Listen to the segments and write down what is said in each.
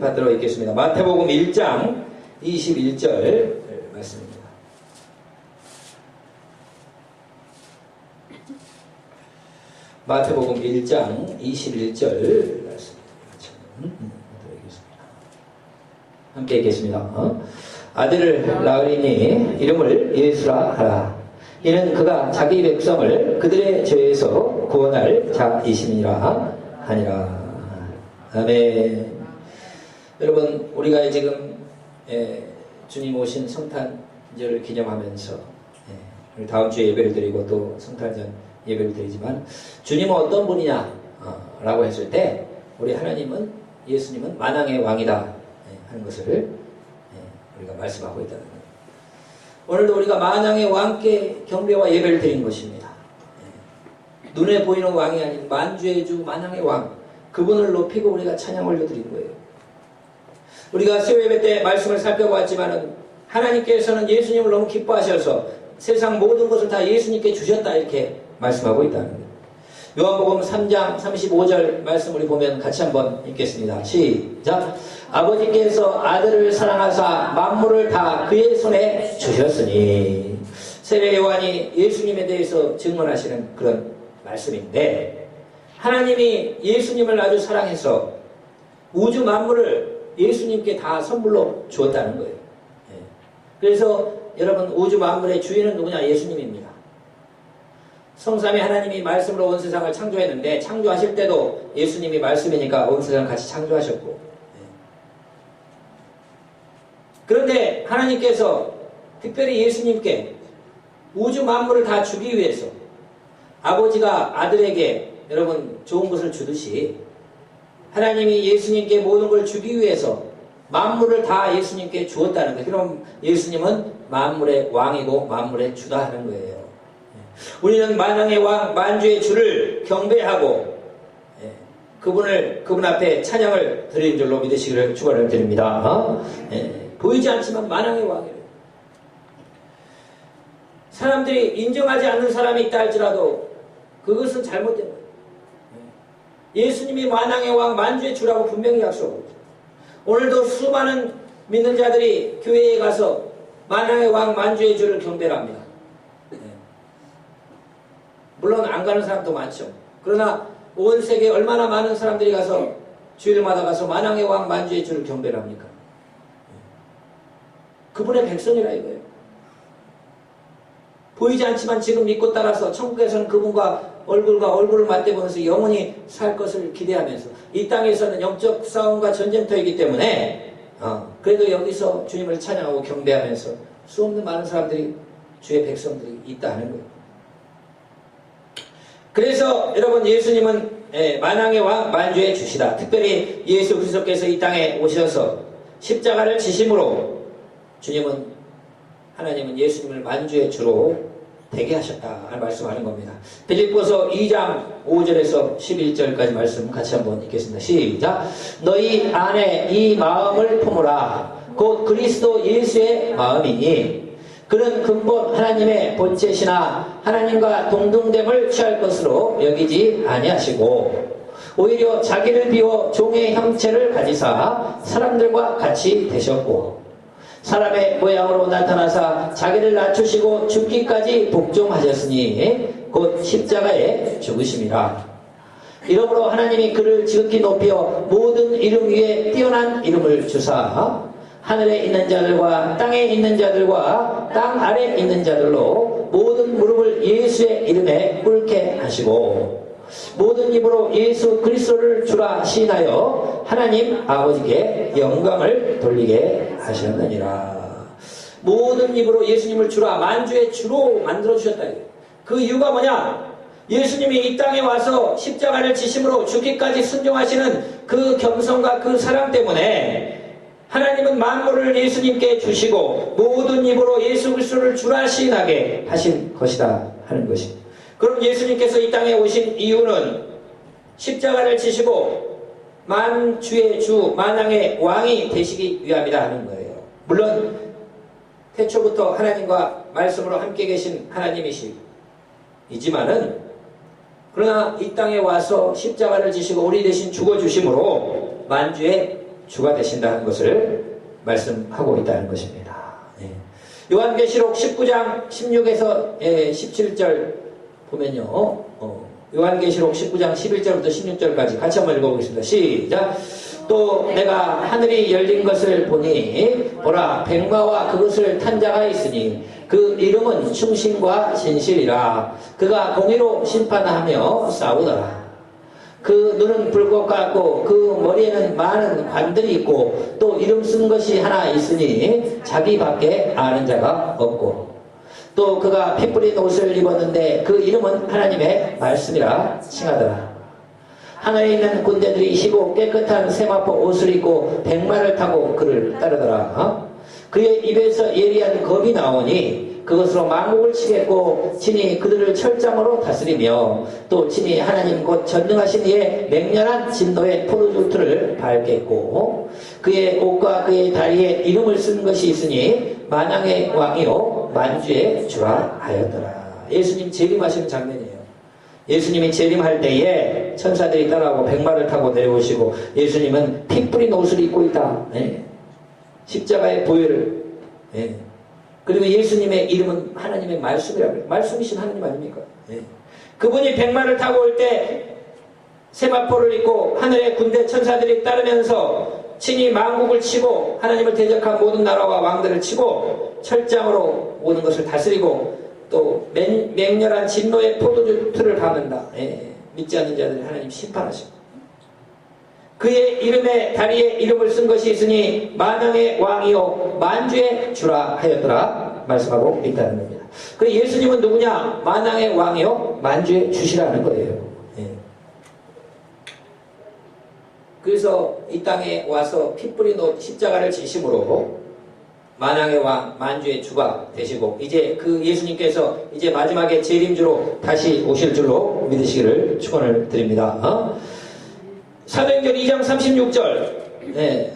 받도록 읽겠습니다. 마태복음 1장 21절 말씀입니다. 마태복음 1장 21절 말씀입니다. 함께 읽겠습니다. 아들을 낳으리니 이름을 예수라 하라. 이는 그가 자기 백성을 그들의 죄에서 구원할 자이심이라 하니라. 아멘. 여러분, 우리가 지금 주님 오신 성탄절을 기념하면서 다음 주에 예배를 드리고 또 성탄절 예배를 드리지만, 주님은 어떤 분이냐 라고 했을 때 우리 하나님은, 예수님은 만왕의 왕이다 하는 것을 우리가 말씀하고 있다는 거예요. 오늘도 우리가 만왕의 왕께 경배와 예배를 드린 것입니다. 눈에 보이는 왕이 아닌 만주의 주 만왕의 왕, 그분을 높이고 우리가 찬양 올려드린 거예요. 우리가 수요 예배 때 말씀을 살펴보았지만은, 하나님께서는 예수님을 너무 기뻐하셔서 세상 모든 것을 다 예수님께 주셨다 이렇게 말씀하고 있다는 거예요. 요한복음 3장 35절 말씀 우리 보면 같이 한번 읽겠습니다. 시작. 아버지께서 아들을 사랑하사 만물을 다 그의 손에 주셨으니. 세례 요한이 예수님에 대해서 증언하시는 그런 말씀인데, 하나님이 예수님을 아주 사랑해서 우주 만물을 예수님께 다 선물로 주었다는 거예요. 그래서 여러분, 우주 만물의 주인은 누구냐? 예수님입니다. 성삼위 하나님이 말씀으로 온 세상을 창조했는데, 창조하실 때도 예수님이 말씀이니까 온 세상을 같이 창조하셨고, 그런데 하나님께서 특별히 예수님께 우주 만물을 다 주기 위해서 아버지가 아들에게 여러분 좋은 것을 주듯이, 하나님이 예수님께 모든 걸 주기 위해서 만물을 다 예수님께 주었다는 거예요. 그럼 예수님은 만물의 왕이고 만물의 주다 하는 거예요. 우리는 만왕의 왕, 만주의 주를 경배하고 그분 앞에 찬양을 드리는 줄로 믿으시기를 축원을 드립니다. 보이지 않지만 만왕의 왕이에요. 사람들이 인정하지 않는 사람이 있다 할지라도 그것은 잘못된 거예요. 예수님이 만왕의 왕, 만주의 주라고 분명히 약속하고 있어요. 오늘도 수많은 믿는 자들이 교회에 가서 만왕의 왕, 만주의 주를 경배합니다. 물론 안 가는 사람도 많죠. 그러나 온 세계에 얼마나 많은 사람들이 가서 주일마다 가서 만왕의 왕, 만주의 주를 경배합니까? 그분의 백성이라 이거예요. 보이지 않지만 지금 믿고 따라서 천국에서는 그분과 얼굴과 얼굴을 맞대보면서 영원히 살 것을 기대하면서, 이 땅에서는 영적 싸움과 전쟁터이기 때문에 그래도 여기서 주님을 찬양하고 경배하면서 수없는 많은 사람들이, 주의 백성들이 있다 하는 거예요. 그래서 여러분, 예수님은 만왕의 왕, 만주의 주시다. 특별히 예수 그리스도께서 이 땅에 오셔서 십자가를 지심으로 주님은, 하나님은 예수님을 만주의 주로 되게 하셨다 하는 말씀하는 겁니다. 빌립보서 2장 5절에서 11절까지 말씀 같이 한번 읽겠습니다. 시작. 너희 안에 이 마음을 품으라. 곧 그리스도 예수의 마음이니 그는 근본 하나님의 본체시나 하나님과 동등됨을 취할 것으로 여기지 아니하시고 오히려 자기를 비워 종의 형체를 가지사 사람들과 같이 되셨고 사람의 모양으로 나타나사 자기를 낮추시고 죽기까지 복종하셨으니 곧 십자가에 죽으심이라. 이러므로 하나님이 그를 지극히 높여 모든 이름 위에 뛰어난 이름을 주사 하늘에 있는 자들과 땅에 있는 자들과 땅 아래에 있는 자들로 모든 무릎을 예수의 이름에 꿇게 하시고 모든 입으로 예수 그리스도를 주라 시인하여 하나님 아버지께 영광을 돌리게 하셨느니라. 모든 입으로 예수님을 주라, 만주의 주로 만들어주셨다. 그 이유가 뭐냐? 예수님이 이 땅에 와서 십자가를 지심으로 죽기까지 순종하시는 그 겸손과 그 사랑 때문에 하나님은 만물을 예수님께 주시고 모든 입으로 예수 그리스도를 주라 시인하게 하신 것이다 하는 것입니다. 그럼 예수님께서 이 땅에 오신 이유는 십자가를 지시고 만주의 주, 만왕의 왕이 되시기 위함이다 하는 거예요. 물론 태초부터 하나님과 말씀으로 함께 계신 하나님이시지만은, 그러나 이 땅에 와서 십자가를 지시고 우리 대신 죽어주심으로 만주의 주가 되신다는 것을 말씀하고 있다는 것입니다. 네. 요한계시록 19장 16에서 17절 보면요. 요한계시록 19장 11절부터 16절까지 같이 한번 읽어보겠습니다. 시작! 또 내가 하늘이 열린 것을 보니 보라 백마와 그것을 탄 자가 있으니 그 이름은 충신과 진실이라. 그가 공의로 심판하며 싸우더라. 그 눈은 불꽃 같고 그 머리에는 많은 관들이 있고 또 이름 쓴 것이 하나 있으니 자기밖에 아는 자가 없고 또 그가 피 뿌린 옷을 입었는데 그 이름은 하나님의 말씀이라 칭하더라. 하늘에 있는 군대들이 희고 깨끗한 세마포 옷을 입고 백마를 타고 그를 따르더라. 그의 입에서 예리한 겁이 나오니 그것으로 만국을 치겠고 친히 그들을 철장으로 다스리며 또 친히 하나님 곧 전능하신 이의 맹렬한 진노의 포도주틀을 밟겠고 그의 옷과 그의 다리에 이름을 쓴 것이 있으니 만왕의 왕이요 만주의 주라 하였더라. 예수님 재림하시는 장면이에요. 예수님이 재림할 때에 천사들이 따라오고 백마를 타고 내려오시고 예수님은 피 뿌린 옷을 입고 있다. 네. 십자가의 보혈을 네. 그리고 예수님의 이름은 하나님의 말씀이라고 해요. 말씀이신 하나님 아닙니까? 네. 그분이 백마를 타고 올 때 세마포를 입고 하늘의 군대 천사들이 따르면서 친히 만국을 치고 하나님을 대적한 모든 나라와 왕들을 치고 철장으로 모든 것을 다스리고 또 맹렬한 진노의 포도주 틀을 밟는다. 예. 믿지 않는 자들을 하나님 심판하시고 그의 이름에 다리에 이름을 쓴 것이 있으니 만왕의 왕이요 만주의 주라 하였더라 말씀하고 있다는 겁니다. 그래서 예수님은 누구냐? 만왕의 왕이요 만주의 주시라는 거예요. 예. 그래서 이 땅에 와서 피 뿌린 옷 십자가를 지심으로 만왕의 왕 만주의 주가 되시고 이제 그 예수님께서 이제 마지막에 재림주로 다시 오실 줄로 믿으시기를 축원을 드립니다. 사도행전 2장 36절 네.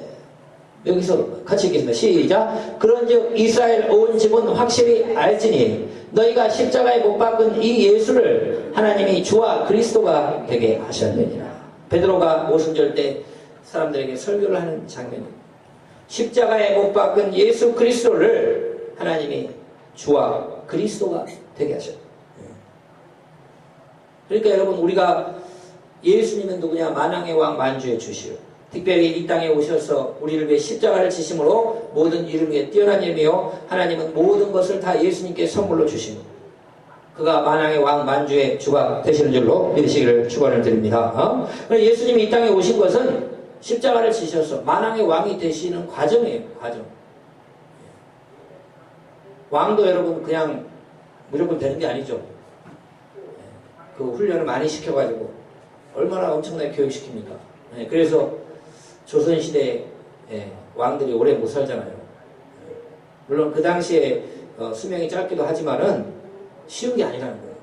여기서 같이 읽겠습니다. 시작! 그런즉 이스라엘 온 집은 확실히 알지니 너희가 십자가에 못 박은 이 예수를 하나님이 주와 그리스도가 되게 하셨느니라. 베드로가 오순절 때 사람들에게 설교를 하는 장면입니다. 십자가에 못 박은 예수 그리스도를 하나님이 주와 그리스도가 되게 하셨다. 그러니까 여러분 우리가 예수님은 누구냐? 만왕의 왕 만주의 주시오. 특별히 이 땅에 오셔서 우리를 위해 십자가를 지심으로 모든 이름 위에 뛰어난 이름이요 하나님은 모든 것을 다 예수님께 선물로 주십니다. 그가 만왕의 왕 만주의 주가 되시는 줄로 믿으시기를 축원을 드립니다. 예수님이 이 땅에 오신 것은 십자가를 지셔서 만왕의 왕이 되시는 과정이에요. 과정. 왕도 여러분 그냥 무조건 되는 게 아니죠. 그 훈련을 많이 시켜가지고 얼마나 엄청나게 교육시킵니까? 그래서 조선시대에 왕들이 오래 못 살잖아요. 물론 그 당시에 수명이 짧기도 하지만은 쉬운 게 아니라는 거예요.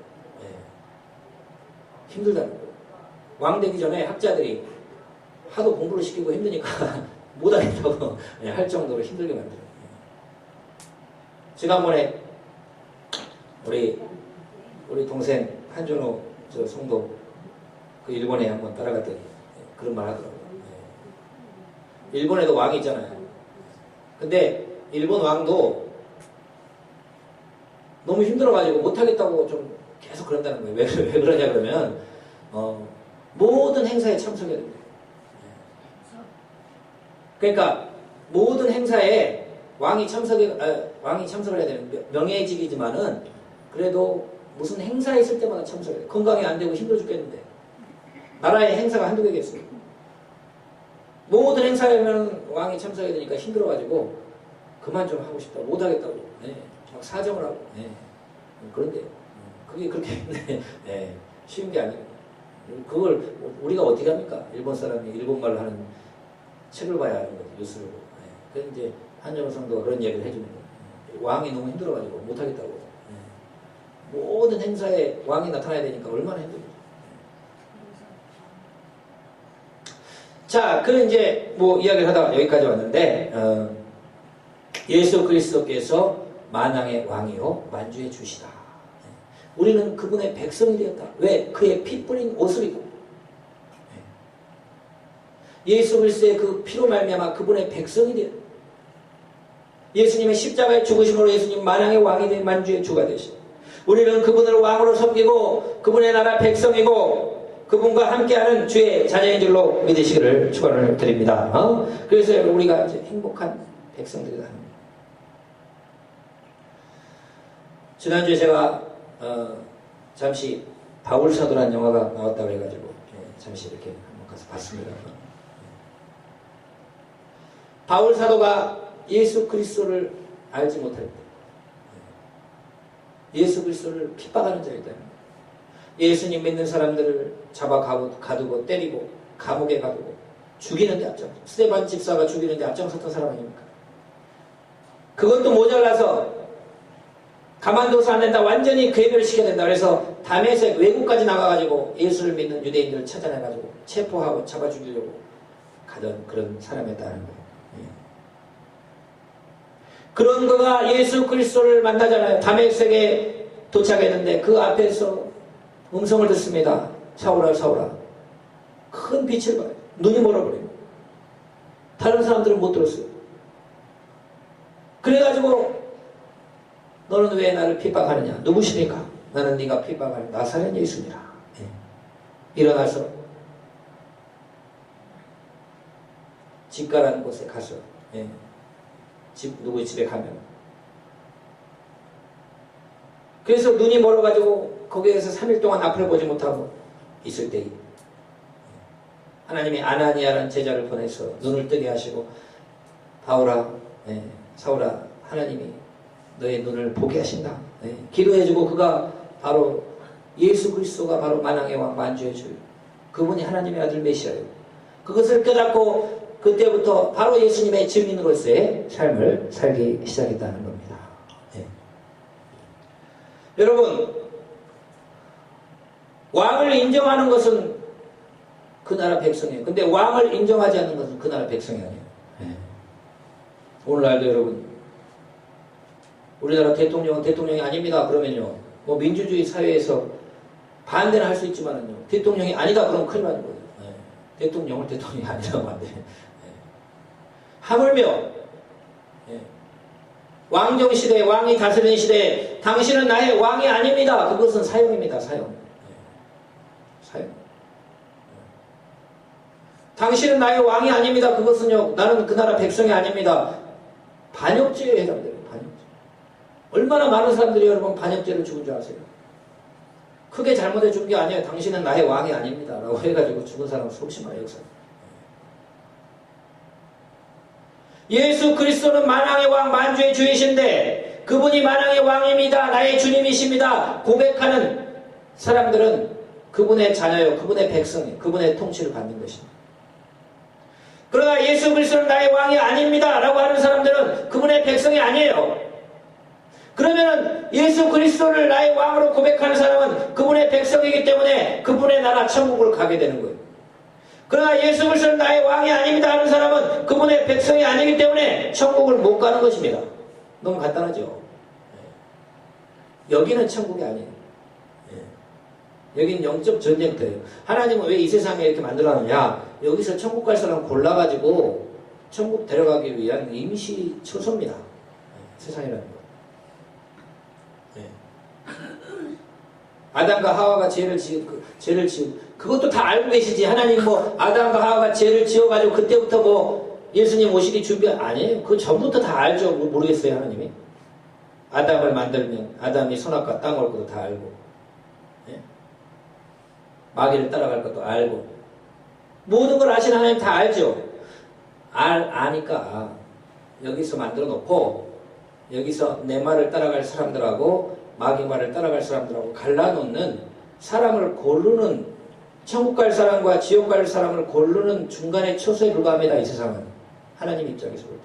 힘들다는 거예요. 왕 되기 전에 학자들이 하도 공부를 시키고 힘드니까 못하겠다고 할 정도로 힘들게 만들어요. 지난번에 우리 동생 한준호 저 성도 그 일본에 한번 따라갔더니 그런 말 하더라고요. 일본에도 왕이 있잖아요. 근데 일본 왕도 너무 힘들어가지고 못하겠다고 좀 계속 그런다는 거예요. 왜 그러냐 그러면 모든 행사에 참석해야 됩니다. 그러니까 모든 행사에 왕이 참석을 해야 되는 명예직이지만은 그래도 무슨 행사 있을 때마다 참석해야 돼요. 건강이 안 되고 힘들어 죽겠는데 나라의 행사가 한두 개겠어요. 모든 행사에는 왕이 참석해야 되니까 힘들어가지고 그만 좀 하고 싶다. 못하겠다고. 막 사정을 하고. 그런데 그게 그렇게 쉬운 게 아니에요. 그걸 우리가 어떻게 합니까? 일본 사람이 일본말로 하는 책을 봐야 하는 거죠. 뉴스를. 그래서 이제 한정호 성도가 그런 얘기를 해주는 거예요. 왕이 너무 힘들어가지고 못하겠다고. 모든 행사에 왕이 나타나야 되니까 얼마나 힘들어요. 자, 그런 이제 뭐 이야기를 하다가 여기까지 왔는데 예수 그리스도께서 만왕의 왕이요 만주의 주시다. 우리는 그분의 백성이 되었다. 왜? 그의 피 뿌린 옷을 입고 예수 그리스도의 그 피로 말미암아 그분의 백성이 되어 예수님의 십자가의 죽으심으로 예수님 만왕의 왕이 된 만주의 주가 되시고 우리는 그분을 왕으로 섬기고 그분의 나라 백성이고 그분과 함께하는 주의 자녀인 줄로 믿으시기를 축원을 드립니다. 그래서 우리가 이제 행복한 백성들이다. 지난주에 제가 잠시 바울사도라는 영화가 나왔다고 해가지고 잠시 이렇게 한번 가서 봤습니다. 바울사도가 예수 그리스도를 알지 못할 때 예수 그리스도를 핍박하는 자이다. 예수님 믿는 사람들을 잡아 가두고 때리고 감옥에 가두고 죽이는데 앞장 스데반 집사가 죽이는데 앞장섰던 사람 아닙니까? 그것도 모자라서 가만둬서 안 된다. 완전히 괴멸시켜야 된다. 그래서 다메섹 외국까지 나가가지고 예수를 믿는 유대인들을 찾아내가지고 체포하고 잡아 죽이려고 가던 그런 사람이었다는 거예요. 그런 그가 예수 그리스도를 만나잖아요. 다메섹에 도착했는데 그 앞에서 음성을 듣습니다. 사울아 사울아. 큰 빛을 봐요. 눈이 멀어버려요. 다른 사람들은 못 들었어요. 그래가지고 너는 왜 나를 핍박하느냐? 누구십니까? 나는 네가 핍박하는 나사렛 예수니라. 일어나서 집가라는 곳에 가서 누구의 집에 가면 그래서 눈이 멀어가지고 거기에서 3일 동안 앞을 보지 못하고 있을 때 하나님이 아나니아라는 제자를 보내서 눈을 뜨게 하시고 바울아 사울아 하나님이 너의 눈을 보게 하신다. 기도해주고 그가 바로 예수 그리스도가 바로 만왕의 왕 만주의 주 그분이 하나님의 아들 메시아예요. 그것을 깨닫고 그때부터 바로 예수님의 증인으로서의 삶을 살기 시작했다는 겁니다. 여러분 왕을 인정하는 것은 그 나라 백성이에요. 근데 왕을 인정하지 않는 것은 그 나라 백성이 아니에요. 오늘날도 여러분 우리나라 대통령은 대통령이 아닙니다. 그러면요 뭐 민주주의 사회에서 반대는 할 수 있지만은요 대통령이 아니다 그러면 큰일 나는 거예요. 대통령을 대통령이 아니라고 안 돼. 하물며 왕정시대 왕이 다스리는 시대에 당신은 나의 왕이 아닙니다. 그것은 사형입니다. 사형. 당신은 나의 왕이 아닙니다. 그것은요 나는 그 나라 백성이 아닙니다. 반역죄에 해당돼요. 반역죄. 얼마나 많은 사람들이 여러분 반역죄를 죽은 줄 아세요? 크게 잘못해 준 게 아니에요. 당신은 나의 왕이 아닙니다. 라고 해가지고 죽은 사람은 수없이 많아요. 역사. 예수 그리스도는 만왕의 왕 만주의 주이신데 그분이 만왕의 왕입니다. 나의 주님이십니다. 고백하는 사람들은 그분의 자녀요. 그분의 백성이 그분의 통치를 받는 것입니다. 그러나 예수 그리스도는 나의 왕이 아닙니다. 라고 하는 사람들은 그분의 백성이 아니에요. 그러면은 예수 그리스도를 나의 왕으로 고백하는 사람은 그분의 백성이기 때문에 그분의 나라 천국을 가게 되는 거예요. 그러나 예수 그리스도는 나의 왕이 아닙니다 하는 사람은 그분의 백성이 아니기 때문에 천국을 못 가는 것입니다. 너무 간단하죠. 여기는 천국이 아니에요. 여기는 영적 전쟁터예요. 하나님은 왜 이 세상에 이렇게 만들어놨느냐? 여기서 천국 갈 사람 골라가지고 천국 데려가기 위한 임시 처소입니다. 세상이라는 거. 아담과 하와가 죄를 지고 그것도 다 알고 계시지. 하나님 뭐 아담과 하와가 죄를 지어가지고 그때부터 뭐 예수님 오시기 아니에요. 그거 전부터 다 알죠. 모르겠어요. 하나님이 아담을 만들면 아담이 선악과 땅 올 것도 다 알고 마귀를 따라갈 것도 알고 모든 걸 아신 하나님 다 알죠. 아니까 여기서 만들어 놓고 여기서 내 말을 따라갈 사람들하고 마귀 말을 따라갈 사람들하고 갈라놓는 사람을 고르는 천국 갈 사람과 지옥 갈 사람을 고르는 중간의 처소에 불과합니다. 이 세상은 하나님 입장에서 볼 때.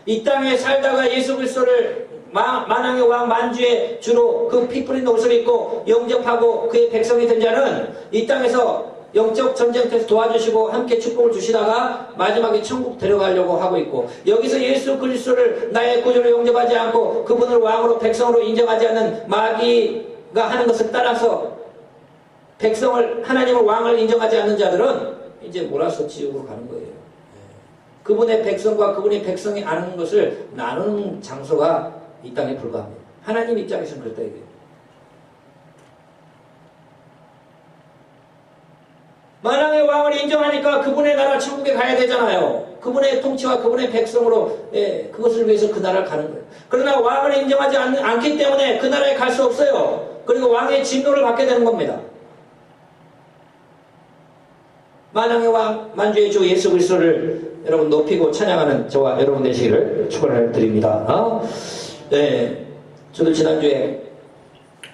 이 땅에 살다가 예수 그리스도를 만왕의 왕 만주의 주로 그 피 뿌린 옷을 입고 영접하고 그의 백성이 된 자는 이 땅에서 영적 전쟁터에서 도와주시고 함께 축복을 주시다가 마지막에 천국 데려가려고 하고 있고 여기서 예수 그리스도를 나의 구주로 영접하지 않고 그분을 왕으로 백성으로 인정하지 않는 마귀가 하는 것을 따라서 백성을 하나님을 왕을 인정하지 않는 자들은 이제 몰아서 지옥으로 가는 거예요. 그분의 백성과 그분의 백성이 아는 것을 나누는 장소가 이 땅에 불과합니다. 하나님 입장에서는 그렇다 이거예요. 만왕의 왕을 인정하니까 그분의 나라 천국에 가야 되잖아요. 그분의 통치와 그분의 백성으로 그것을 위해서 그 나라를 가는 거예요. 그러나 왕을 인정하지 않기 때문에 그 나라에 갈 수 없어요. 그리고 왕의 진노를 받게 되는 겁니다. 만왕의 왕 만주의 주 예수 그리스도를 여러분 높이고 찬양하는 저와 여러분 되시기를 축원을 드립니다. 네, 저도 지난주에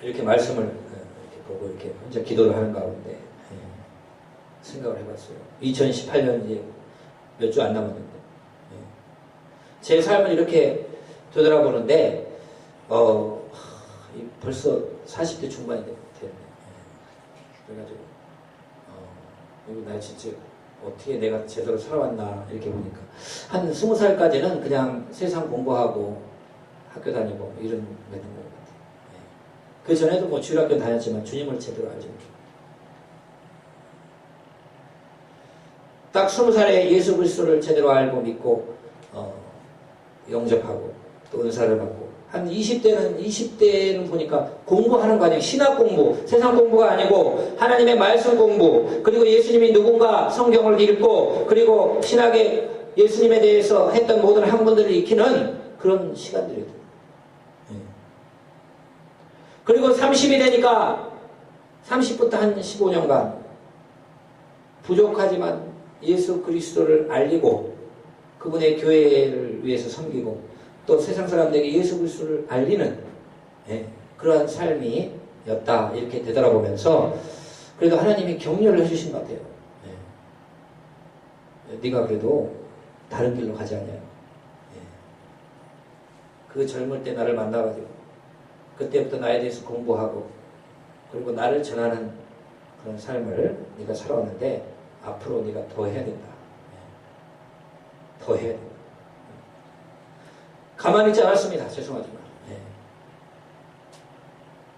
이렇게 말씀을 이렇게 보고 이렇게 혼자 기도를 하는 가운데 생각을 해봤어요. 2018년 이제 몇 주 안 남았는데 제 삶을 이렇게 되돌아보는데 벌써 40대 중반이 됐네. 그래가지고 이거 나 진짜 어떻게 내가 제대로 살아왔나 이렇게 보니까 한 20살까지는 그냥 세상 공부하고 학교 다니고 이런 거 같은 것 같아요. 그 전에도 뭐 주일학교 다녔지만 주님을 제대로 알지 못해요. 딱 20살에 예수 그리스도를 제대로 알고 믿고 영접하고 또 은사를 받고 한 20대는 보니까 공부하는 과정, 신학 공부, 세상 공부가 아니고 하나님의 말씀 공부, 그리고 예수님이 누군가 성경을 읽고 그리고 신학의 예수님에 대해서 했던 모든 학문들을 익히는 그런 시간들이에요. 그리고 30이 되니까 30부터 한 15년간 부족하지만 예수 그리스도를 알리고 그분의 교회를 위해서 섬기고 또 세상 사람들에게 예수 그리스도를 알리는 그러한 삶이었다 이렇게 되돌아보면서 그래도 하나님이 격려를 해주신 것 같아요. 네가 그래도 다른 길로 가지 않냐. 그 젊을 때 나를 만나가지고 그때부터 나에 대해서 공부하고 그리고 나를 전하는 그런 삶을 네가 살아왔는데 앞으로 네가 더 해야 된다. 더 해야 된다. 가만히 있지 않았습니다. 죄송하지만.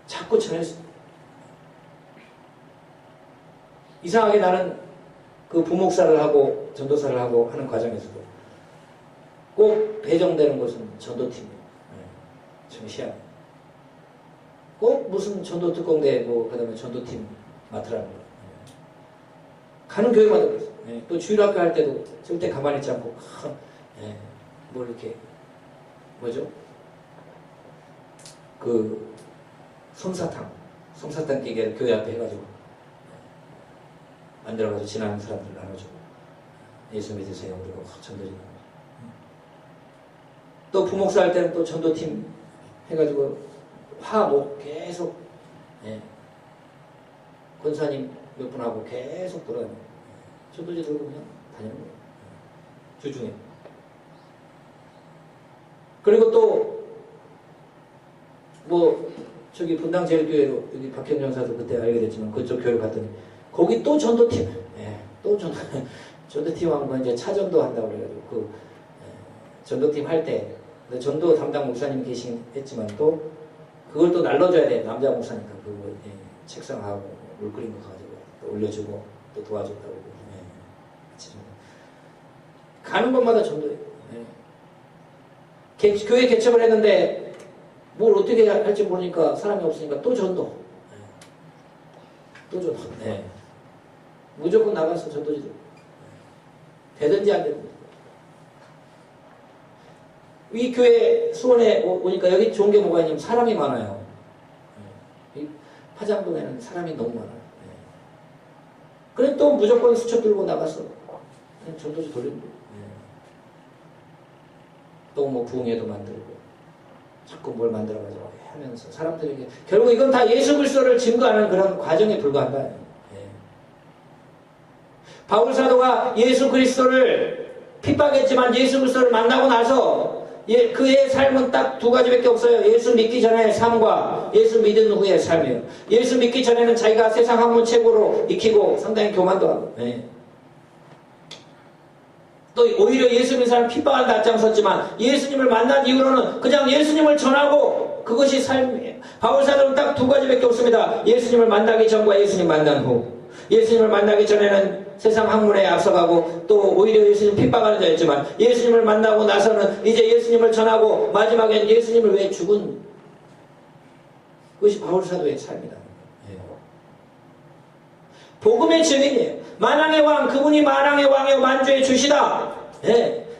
자꾸 전했습니다. 이상하게 나는 그 부목사를 하고 전도사를 하고 하는 과정에서도 꼭 배정되는 곳은 전도팀이에요. 정시야. 꼭 무슨 전도 특공대 그 다음에 전도팀 맡으라는 거예요. 가는 교회마다 그랬어요. 또 주일학교 할 때도 절대 가만히 있지 않고 뭐 이렇게 뭐죠? 그 솜사탕 기계를 교회 앞에 해가지고 만들어가지고 지나는 사람들 나눠주고 예수 믿으세요 그리고 전도지. 또 부목사 할 때는 또 전도팀 해가지고 화목 계속 권사님 몇 분하고 계속 돌아다니고 전도지 들고 그냥 다니는 거예요. 주중에. 그리고 또 뭐 저기 분당 제일교회로 여기 박현 전사도 그때 알게 됐지만 그쪽 교회로 갔더니 거기 또 전도팀 또 전도팀하고 이제 차전도 한다고 그래가지고 그 전도팀 할 때 전도 담당 목사님 계신 했지만 또 그걸 또 날려줘야 돼. 남자 목사니까 그거 책상하고 물 끓인 거 가지고 또 올려주고 또 도와줬다고 가는 곳마다 전도해요. 교회 개척을 했는데 뭘 어떻게 할지 모르니까 사람이 없으니까 또 전도. 또 전도. 무조건 나가서 전도지도. 되든지 안 되든지. 이 교회 수원에 오니까 여기 좋은 게 뭐가 있냐면 사람이 많아요. 이 파장동에는 사람이 너무 많아요. 그래 또 무조건 수첩 들고 나가서 전도지 돌리는 거예요. 또 뭐 부흥회도 만들고 자꾸 뭘 만들어가지고 하면서 사람들에게 결국 이건 다 예수 그리스도를 증거하는 그런 과정에 불과한다. 바울 사도가 예수 그리스도를 핍박했지만 예수 그리스도를 만나고 나서 그의 삶은 딱 두 가지밖에 없어요. 예수 믿기 전의 삶과 예수 믿은 후의 삶이에요. 예수 믿기 전에는 자기가 세상 학문 최고로 익히고 상당히 교만도 하고 또 오히려 예수 믿는 사람 핍박을 받지 않았지만 예수님을 만난 이후로는 그냥 예수님을 전하고 그것이 삶이에요. 바울 사도는 딱 두 가지밖에 없습니다. 예수님을 만나기 전과 예수님 만난 후. 예수님을 만나기 전에는 세상 학문에 앞서가고 또 오히려 예수님 핍박하는 자였지만 예수님을 만나고 나서는 이제 예수님을 전하고 마지막엔 예수님을 위해 죽은 그것이 바울 사도의 삶이다. 복음의 증인이에요. 만왕의 왕, 그분이 만왕의 왕이요 만주의 주시다.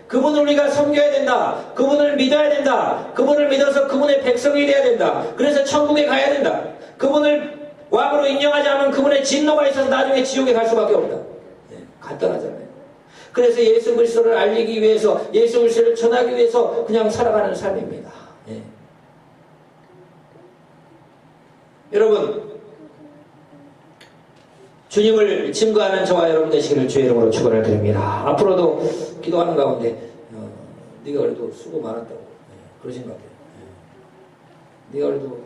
그분을 우리가 섬겨야 된다. 그분을 믿어야 된다. 그분을 믿어서 그분의 백성이 되어야 된다. 그래서 천국에 가야 된다. 그분을 왕으로 인정하지 않으면 그분의 진노가 있어서 나중에 지옥에 갈 수밖에 없다. 간단하잖아요. 그래서 예수 그리스도를 알리기 위해서, 예수 그리스도를 전하기 위해서 그냥 살아가는 삶입니다. 여러분, 주님을 증거하는 저와 여러분 되시기를 주의 이름으로 축원을 드립니다. 앞으로도 기도하는 가운데 네가 그래도 수고 많았다고 그러신 것 같아요. 네가 그래도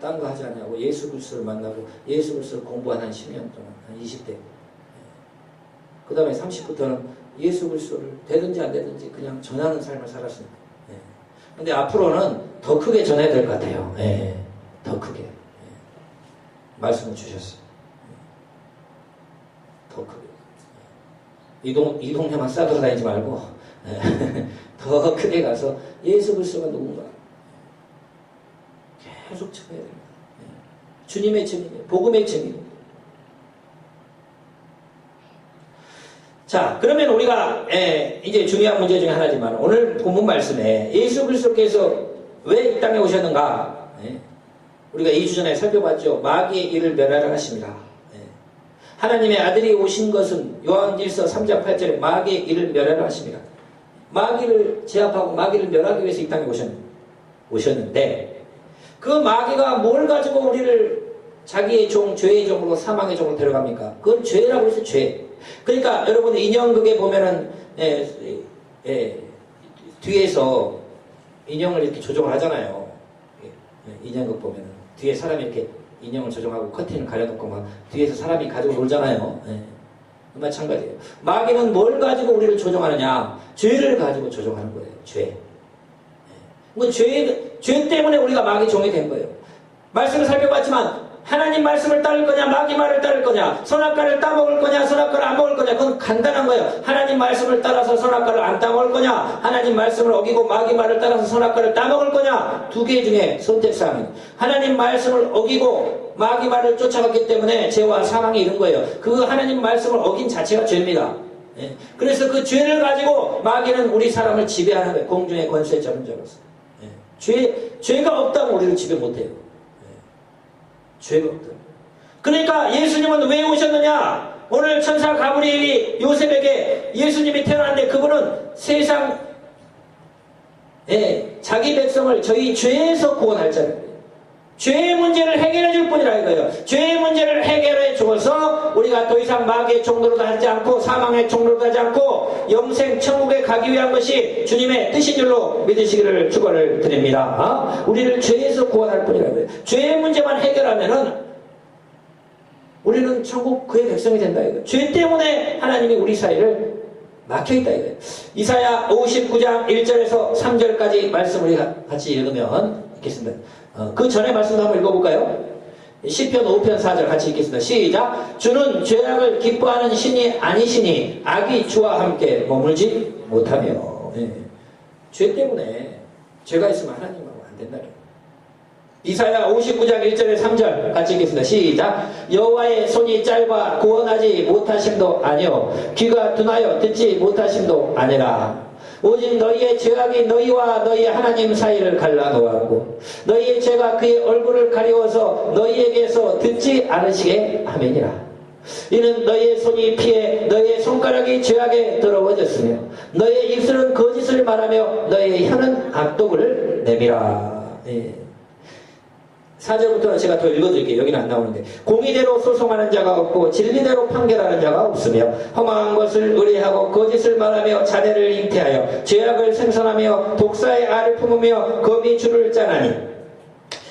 딴 거 하지 않냐고 예수 그리스도를 만나고 예수 그리스도를 공부한 한 10년 동안, 한 20대. 그 다음에 30부터는 예수 그리스도를 되든지 안 되든지 그냥 전하는 삶을 살았습니다. 근데 앞으로는 더 크게 전해야 될 것 같아요. 더 크게. 말씀을 주셨어요. 더 크게. 이 동네만 싸돌아다니지 말고 더 크게 가서 예수 그리스도가 누군가 계속 전해야 됩니다. 주님의 증인이에요. 복음의 증인입니다. 자, 그러면 우리가 이제 중요한 문제 중에 하나지만 오늘 본문 말씀에 예수 그리스도께서 왜 이 땅에 오셨는가? 우리가 2주 전에 살펴봤죠. 마귀의 일을 멸하려 하십니다. 하나님의 아들이 오신 것은 요한일서 3장 8절에 마귀의 일을 멸하려 하십니다. 마귀를 제압하고 마귀를 멸하기 위해서 이 땅에 오셨는데 그 마귀가 뭘 가지고 우리를 자기의 종, 죄의 종으로 사망의 종으로 데려갑니까? 그건 죄라고 해서 죄. 그러니까 여러분 인형극에 보면은 뒤에서 인형을 이렇게 조정을 하잖아요. 인형극 보면은 뒤에 사람이 이렇게 인형을 조정하고 커튼을 가려놓고 막 뒤에서 사람이 가지고 놀잖아요. 마찬가지예요. 마귀는 뭘 가지고 우리를 조정하느냐? 죄를 가지고 조정하는 거예요. 죄. 죄 때문에 우리가 마귀 종이 된 거예요. 말씀을 살펴봤지만 하나님 말씀을 따를 거냐 마귀 말을 따를 거냐 선악과를 따먹을 거냐 선악과를 안 먹을 거냐 그건 간단한 거예요. 하나님 말씀을 따라서 선악과를 안 따먹을 거냐 하나님 말씀을 어기고 마귀 말을 따라서 선악과를 따먹을 거냐 두 개 중에 선택사항이에요. 하나님 말씀을 어기고 마귀 말을 쫓아갔기 때문에 죄와 사망이 이른 거예요. 그 하나님 말씀을 어긴 자체가 죄입니다. 그래서 그 죄를 가지고 마귀는 우리 사람을 지배하는 거예요. 공중의 권세에 잡은 자로서. 죄가 없다고 우리를 지배 못해요. 죄가 없다. 그러니까 예수님은 왜 오셨느냐? 오늘 천사 가브리엘이 요셉에게 예수님이 태어났는데 그분은 세상 자기 백성을 저희 죄에서 구원할 자예요. 죄의 문제를 해결해 줄 뿐이라 이거예요. 죄의 문제를 해결해 줘서 우리가 더 이상 마귀의 종로로 하지 않고 사망의 종로로 하지 않고 영생 천국에 가기 위한 것이 주님의 뜻인 줄로 믿으시기를 축원을 드립니다. 우리를 죄에서 구원할 뿐이라 이거예요. 죄의 문제만 해결하면은 우리는 천국 그의 백성이 된다 이거예요. 죄 때문에 하나님이 우리 사이를 막혀있다 이거예요. 이사야 59장 1절에서 3절까지 말씀을 우리 같이 읽으면 읽겠습니다. 그 전에 말씀도 한번 읽어볼까요? 시편 5편 4절 같이 읽겠습니다. 시작. 주는 죄악을 기뻐하는 신이 아니시니 악이 주와 함께 머물지 못하며. 죄 때문에 죄가 있으면 하나님하고 안 된다. 이사야 59장 1절에 3절 같이 읽겠습니다. 시작. 여호와의 손이 짧아 구원하지 못하심도 아니요 귀가 둔하여 듣지 못하심도 아니라 오직 너희의 죄악이 너희와 너희 하나님 사이를 갈라놓았고 너희의 죄가 그의 얼굴을 가리워서 너희에게서 듣지 않으시게 함이니라. 이는 너희의 손이 피해 너희의 손가락이 죄악에 더러워졌으며 너희의 입술은 거짓을 말하며 너희의 혀는 악독을 내밀어. 4절부터는 제가 더 읽어드릴게요. 여기는 안 나오는데 공의대로 소송하는 자가 없고 진리대로 판결하는 자가 없으며 허망한 것을 의뢰하고 거짓을 말하며 자네를 잉태하여 죄악을 생산하며 독사의 알을 품으며 거미 줄을 짜나니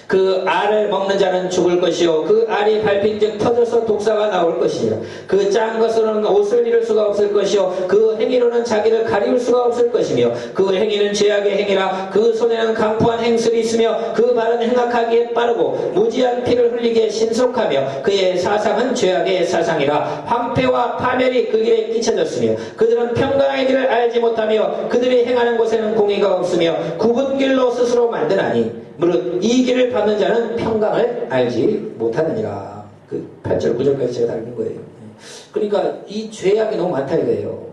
그 알을 먹는 자는 죽을 것이요 그 알이 밟힌즉 터져서 독사가 나올 것이니라. 그 짠 것으로는 옷을 잃을 수가 없을 것이요 그 행위로는 자기를 가리울 수가 없을 것이며 그 행위는 죄악의 행위라. 그 손에는 강포한 행술이 있으며 그 발은 행악하기에 빠르고 무지한 피를 흘리기에 신속하며 그의 사상은 죄악의 사상이라. 황폐와 파멸이 그 길에 끼쳐졌으며 그들은 평강의 길을 알지 못하며 그들이 행하는 곳에는 공의가 없으며 굽은 길로 스스로 만드나니 무릇 이 길을 받는 자는 평강을 알지 못하느니라. 그 8절 9절까지 제가 다 읽은 거예요. 그러니까 이 죄악이 너무 많다 이거예요.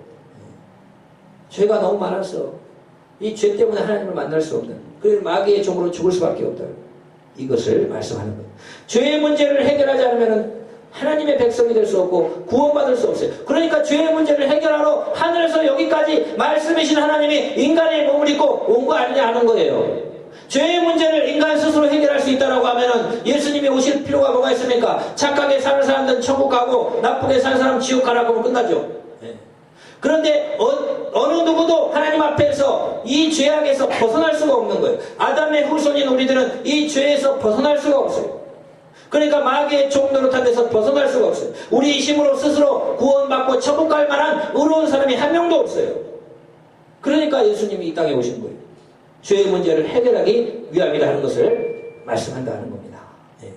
죄가 너무 많아서 이 죄 때문에 하나님을 만날 수 없는, 그래서 마귀의 종으로 죽을 수밖에 없다, 이것을 말씀하는 거예요. 죄의 문제를 해결하지 않으면 하나님의 백성이 될 수 없고 구원받을 수 없어요. 그러니까 죄의 문제를 해결하러 하늘에서 여기까지 말씀이신 하나님이 인간의 몸을 입고 온 거 아니냐 하는 거예요. 죄의 문제를 인간 스스로 해결할 수 있다고 하면은 예수님이 오실 필요가 뭐가 있습니까? 착하게 사는 사람들은 천국 가고 나쁘게 사는 사람은 지옥 가라고 하면 끝나죠. 그런데 어느 누구도 하나님 앞에서 이 죄악에서 벗어날 수가 없는 거예요. 아담의 후손인 우리들은 이 죄에서 벗어날 수가 없어요. 그러니까 마귀의 종 노릇한 데서 벗어날 수가 없어요. 우리 힘으로 스스로 구원받고 천국 갈 만한 의로운 사람이 한 명도 없어요. 그러니까 예수님이 이 땅에 오신 거예요. 죄의 문제를 해결하기 위함이라 하는 것을 말씀한다는 겁니다. 예.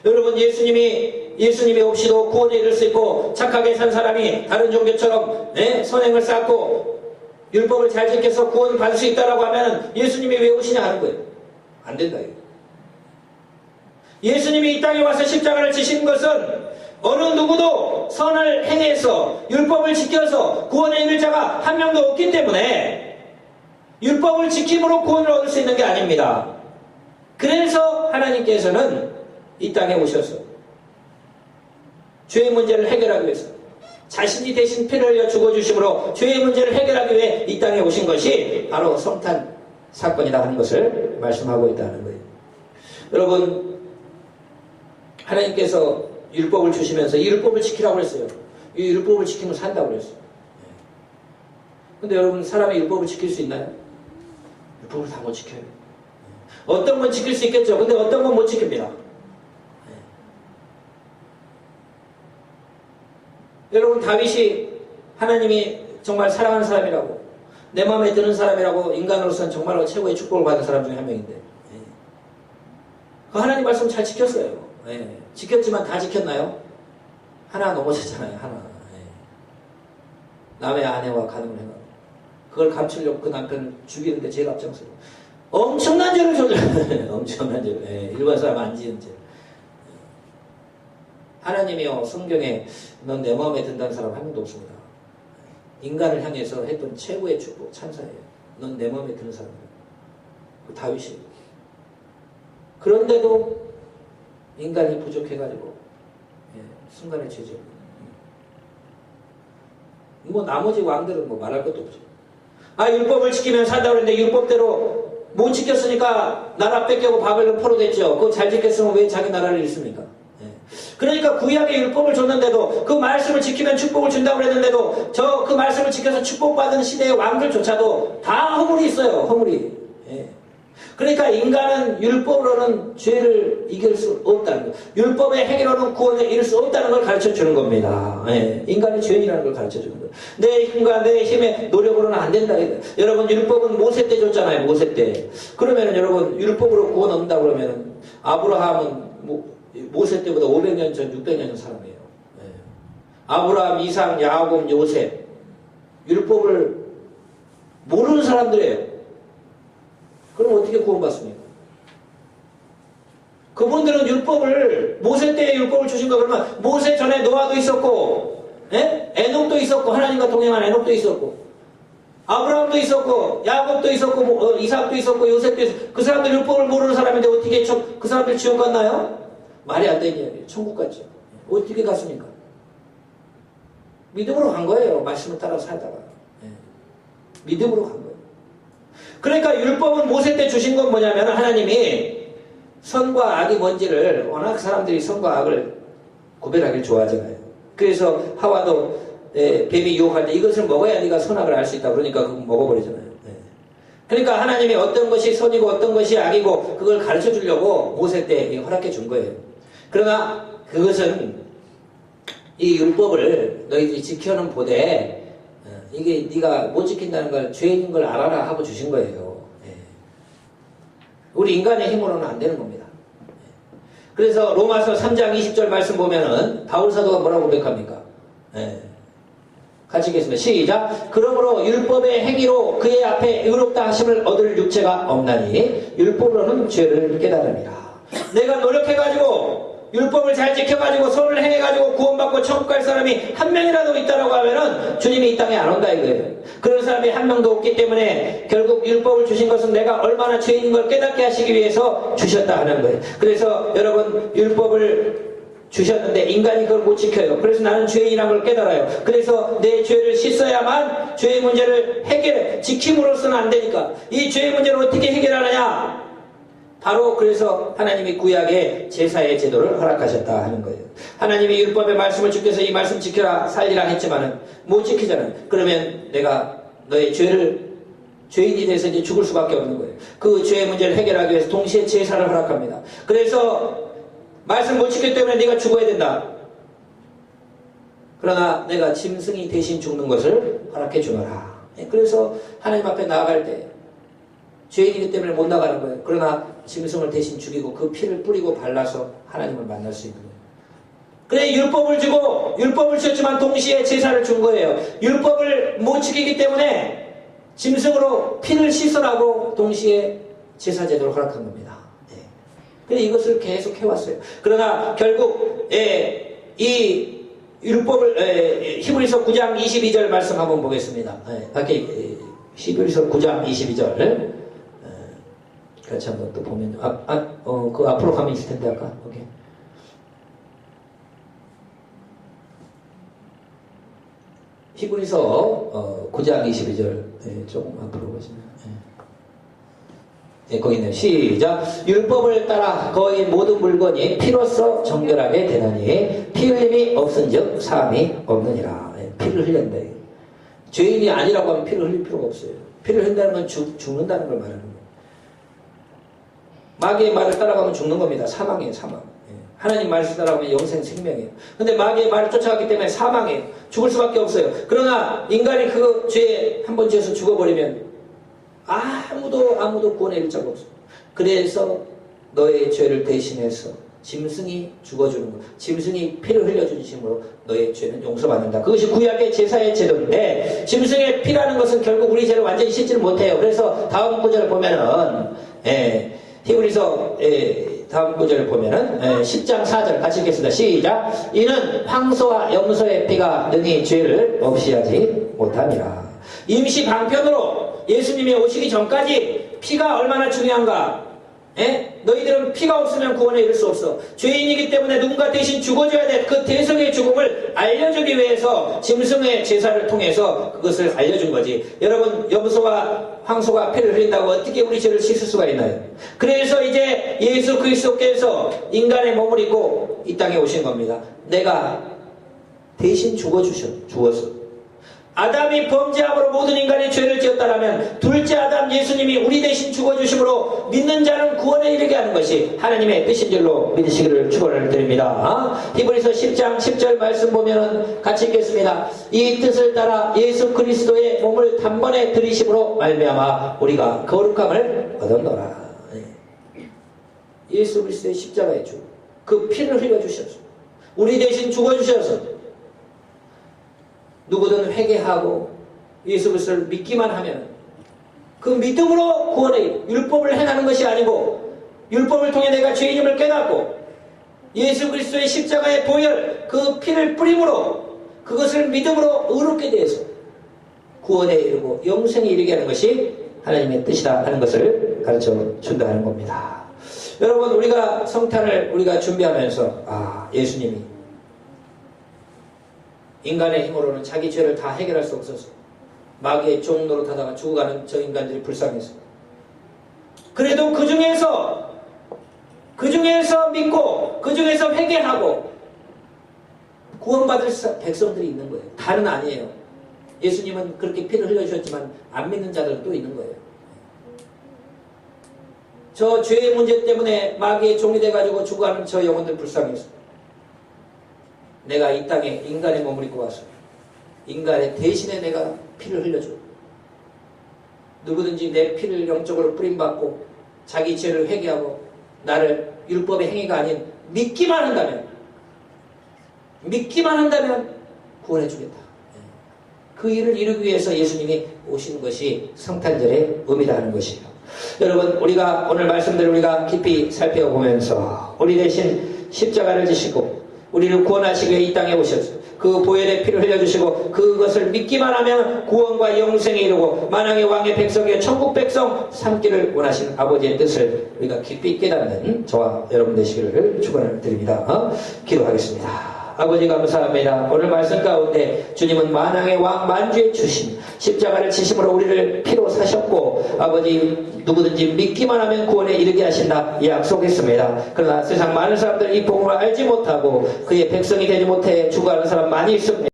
여러분, 예수님이 없이도 구원에 이를 수 있고 착하게 산 사람이 다른 종교처럼 선행을 쌓고 율법을 잘 지켜서 구원을 받을 수 있다고 하면 예수님이 왜 오시냐 하는 거예요. 안 된다 이거. 예수님이 이 땅에 와서 십자가를 지신 것은 어느 누구도 선을 행해서 율법을 지켜서 구원에 이를 자가 한 명도 없기 때문에 율법을 지킴으로 구원을 얻을 수 있는 게 아닙니다. 그래서 하나님께서는 이 땅에 오셔서 죄의 문제를 해결하기 위해서 자신이 대신 피를 흘려 죽어주심으로 죄의 문제를 해결하기 위해 이 땅에 오신 것이 바로 성탄 사건이다 하는 것을 말씀하고 있다는 거예요. 여러분, 하나님께서 율법을 주시면서 이 율법을 지키라고 했어요. 이 율법을 지키면 산다고 그랬어요. 근데 여러분, 사람이 율법을 지킬 수 있나요? 율법을 다 못 지켜요. 어떤 건 지킬 수 있겠죠. 근데 어떤 건 못 지킵니다. 여러분, 다윗이 하나님이 정말 사랑하는 사람이라고, 내 마음에 드는 사람이라고, 인간으로서는 정말로 최고의 축복을 받은 사람 중에 한 명인데, 그 하나님 말씀 잘 지켰어요. 지켰지만 다 지켰나요? 하나 넘어졌잖아요. 하나. 남의 아내와 간음을 해가 그걸 감추려고 그 남편을 죽이는데 제일 앞장서요. 엄청난 죄를 저질렀어요. 엄청난 죄. 일반 사람 안 지은 죄. 하나님이요, 성경에 넌 내 마음에 든다는 사람 한 명도 없습니다. 인간을 향해서 했던 최고의 축복, 찬사예요. 넌 내 마음에 드는 사람이야. 그 다윗이. 그런데도 인간이 부족해가지고 순간의 죄죠. 뭐 나머지 왕들은 뭐 말할 것도 없죠. 율법을 지키면 산다고 했는데 율법대로 못 지켰으니까 나라 뺏기고 바벨론 포로 됐죠. 그거 잘 지켰으면 왜 자기 나라를 잃습니까? 그러니까 구약의 율법을 줬는데도, 그 말씀을 지키면 축복을 준다고 그랬는데도 그 말씀을 지켜서 축복받은 시대의 왕들조차도 다 허물이 있어요. 허물이. 그러니까 인간은 율법으로는 죄를 이길 수 없다는 것, 율법의 행위로는 구원에 이를 수 없다는 걸 가르쳐 주는 겁니다. 인간이 죄인이라는 걸 가르쳐 주는 거예요. 내 힘과 내 힘의 노력으로는 안 된다. 여러분, 율법은 모세 때 줬잖아요. 모세 때. 그러면은 여러분, 율법으로 구원 얻는다 그러면은 아브라함은 모세 때보다 500년 전, 600년 전 사람이에요. 아브라함, 이삭, 야곱, 요셉, 율법을 모르는 사람들이에요. 그럼 어떻게 구원받습니까? 그분들은 율법을, 모세 때의 율법을 주신 거, 그러면 모세 전에 노아도 있었고, 에녹도 있었고, 하나님과 동행한 에녹도 있었고, 아브라함도 있었고, 야곱도 있었고, 이삭도 있었고, 요셉도 있었고, 그 사람들 율법을 모르는 사람인데 어떻게 그 사람들 지옥 갔나요? 말이 안 되는 이야기예요. 천국 갔죠. 어떻게 갔습니까? 믿음으로 간 거예요. 말씀을 따라 살다가. 믿음으로 간 거예요. 그러니까 율법은 모세 때 주신 건 뭐냐면, 하나님이 선과 악이 뭔지를, 워낙 사람들이 선과 악을 구별하기를 좋아하잖아요. 그래서 하와도 뱀이 유혹할 때 이것을 먹어야 네가 선악을 알 수 있다 그러니까 그거 먹어버리잖아요. 그러니까 하나님이 어떤 것이 선이고 어떤 것이 악이고 그걸 가르쳐 주려고 모세 때 허락해 준 거예요. 그러나 그것은 이 율법을 너희들이 지켜는 보되 이게 네가 못 지킨다는 걸 죄인 걸 알아라 하고 주신 거예요. 우리 인간의 힘으로는 안 되는 겁니다. 그래서 로마서 3장 20절 말씀 보면은 바울 사도가 뭐라고 고백합니까? 같이 읽겠습니다. 시작. 그러므로 율법의 행위로 그의 앞에 의롭다 하심을 얻을 육체가 없나니 율법으로는 죄를 깨달음이라. 내가 노력해가지고 율법을 잘 지켜가지고 선을 행해가지고 구원받고 천국 갈 사람이 한 명이라도 있다라고 하면은 주님이 이 땅에 안 온다 이거예요. 그런 사람이 한 명도 없기 때문에 결국 율법을 주신 것은 내가 얼마나 죄인인 걸 깨닫게 하시기 위해서 주셨다 하는 거예요. 그래서 여러분 율법을 주셨는데 인간이 그걸 못 지켜요. 그래서 나는 죄인이란 걸 깨달아요. 그래서 내 죄를 씻어야만 죄의 문제를 해결해. 지킴으로서는 안 되니까. 이 죄의 문제를 어떻게 해결하느냐? 바로 그래서 하나님이 구약에 제사의 제도를 허락하셨다 하는 거예요. 하나님이 율법의 말씀을 지켜서 이 말씀 지켜라 살리라 했지만은 못 지키잖아요. 그러면 내가 너의 죄인이 돼서 이제 죽을 수밖에 없는 거예요. 그 죄의 문제를 해결하기 위해서 동시에 제사를 허락합니다. 그래서 말씀 못 지켰기 때문에 네가 죽어야 된다. 그러나 내가 짐승이 대신 죽는 것을 허락해 주노라. 그래서 하나님 앞에 나아갈 때 죄인이기 때문에 못 나가는 거예요. 그러나 짐승을 대신 죽이고 그 피를 뿌리고 발라서 하나님을 만날 수 있는 거예요. 그래 율법을 주고 율법을 주셨지만 동시에 제사를 준 거예요. 율법을 못 지키기 때문에 짐승으로 피를 씻으라고 동시에 제사 제도를 허락한 겁니다. 그래서 이것을 계속 해왔어요. 그러나 결국 이 율법을 히브리서 9장 22절 말씀 한번 보겠습니다. 밖에 히브리서 9장 22절 같이 한번 또 보면 그 앞으로 가면 있을 텐데 아까 오케이. 히브리서 9장 22절 조금 앞으로 보시면 거기 있네요. 시작. 율법을 따라 거의 모든 물건이 피로써 정결하게 되나니 피 흘림이 없은즉 사함이 없느니라. 피를 흘린다. 죄인이 아니라고 하면 피를 흘릴 필요가 없어요. 피를 흘린다는 건 죽는다는 걸 말하는 거예요. 마귀의 말을 따라가면 죽는 겁니다. 사망이에요. 사망. 하나님 말을 따라가면 영생 생명이에요. 근데 마귀의 말을 쫓아갔기 때문에 사망이에요. 죽을 수밖에 없어요. 그러나 인간이 그 죄에 한번 지어서 죽어버리면 아무도 구원의 일자가 없어. 그래서 너의 죄를 대신해서 짐승이 죽어주는 것, 짐승이 피를 흘려주심으로 너의 죄는 용서받는다. 그것이 구약의 제사의 제도인데 짐승의 피라는 것은 결국 우리 죄를 완전히 씻지를 못해요. 그래서 다음 구절을 보면은 히브리서 다음 구절을 보면은 10장 4절 같이 읽겠습니다. 시작. 이는 황소와 염소의 피가 능히 죄를 없이 하지 못함이라. 임시 방편으로 예수님이 오시기 전까지 피가 얼마나 중요한가? 너희들은 피가 없으면 구원에 이를 수 없어. 죄인이기 때문에 누군가 대신 죽어줘야 돼. 그 대속의 죽음을 알려주기 위해서 짐승의 제사를 통해서 그것을 알려준 거지. 여러분 염소와 황소가 피를 흘린다고 어떻게 우리 죄를 씻을 수가 있나요? 그래서 이제 예수 그리스도께서 인간의 몸을 입고 이 땅에 오신 겁니다. 내가 대신 죽었어. 아담이 범죄함으로 모든 인간이 죄를 지었다라면 둘째 아담 예수님이 우리 대신 죽어주심으로 믿는 자는 구원에 이르게 하는 것이 하나님의 뜻인 줄로 믿으시기를 축원을 드립니다. 히브리서 10장 10절 말씀 보면 같이 읽겠습니다. 이 뜻을 따라 예수 그리스도의 몸을 단번에 들이심으로 말미암아 우리가 거룩함을 얻었노라. 예수 그리스도의 십자가의 죽음, 그 피를 흘려주셔서 우리 대신 죽어주셔서 누구든 회개하고 예수 그리스도를 믿기만 하면 그 믿음으로 구원에 이르. 율법을 행하는 것이 아니고 율법을 통해 내가 죄인임을 깨닫고 예수 그리스도의 십자가의 보혈 그 피를 뿌림으로 그것을 믿음으로 의롭게 되어서 구원에 이르고 영생에 이르게 하는 것이 하나님의 뜻이다 하는 것을 가르쳐 준다 하는 겁니다. 여러분 우리가 성탄을 우리가 준비하면서 예수님이 인간의 힘으로는 자기 죄를 다 해결할 수 없어서 마귀의 종 노릇하다가 죽어가는 저 인간들이 불쌍해서 그래도 그 중에서 믿고 그 중에서 회개하고 구원받을 백성들이 있는 거예요. 다는 아니에요. 예수님은 그렇게 피를 흘려주셨지만 안 믿는 자들도 있는 거예요. 저 죄의 문제 때문에 마귀의 종이 돼가지고 죽어가는 저 영혼들 불쌍해서 내가 이 땅에 인간의 몸을 입고 와서 인간의 대신에 내가 피를 흘려줘. 누구든지 내 피를 영적으로 뿌림받고 자기 죄를 회개하고 나를 율법의 행위가 아닌 믿기만 한다면 구원해 주겠다. 그 일을 이루기 위해서 예수님이 오신 것이 성탄절의 의미다 하는 것이에요. 여러분, 우리가 오늘 말씀들을 우리가 깊이 살펴보면서 우리 대신 십자가를 지시고 우리를 구원하시기 위해 이 땅에 오셨어요. 그 보혈의 피를 흘려주시고 그것을 믿기만 하면 구원과 영생에 이르고 만왕의 왕의 백성이여 천국 백성 삼기를 원하시는 아버지의 뜻을 우리가 깊이 깨닫는 저와 여러분 되시기를 축원을 드립니다. 기도하겠습니다. 아버지 감사합니다. 오늘 말씀 가운데 주님은 만왕의 왕 만주의 주심 십자가를 지심으로 우리를 피로 사셨고 아버지 누구든지 믿기만 하면 구원에 이르게 하신다 이 약속했습니다. 그러나 세상 많은 사람들이 이 복음을 알지 못하고 그의 백성이 되지 못해 죽어가는 사람 많이 있습니다.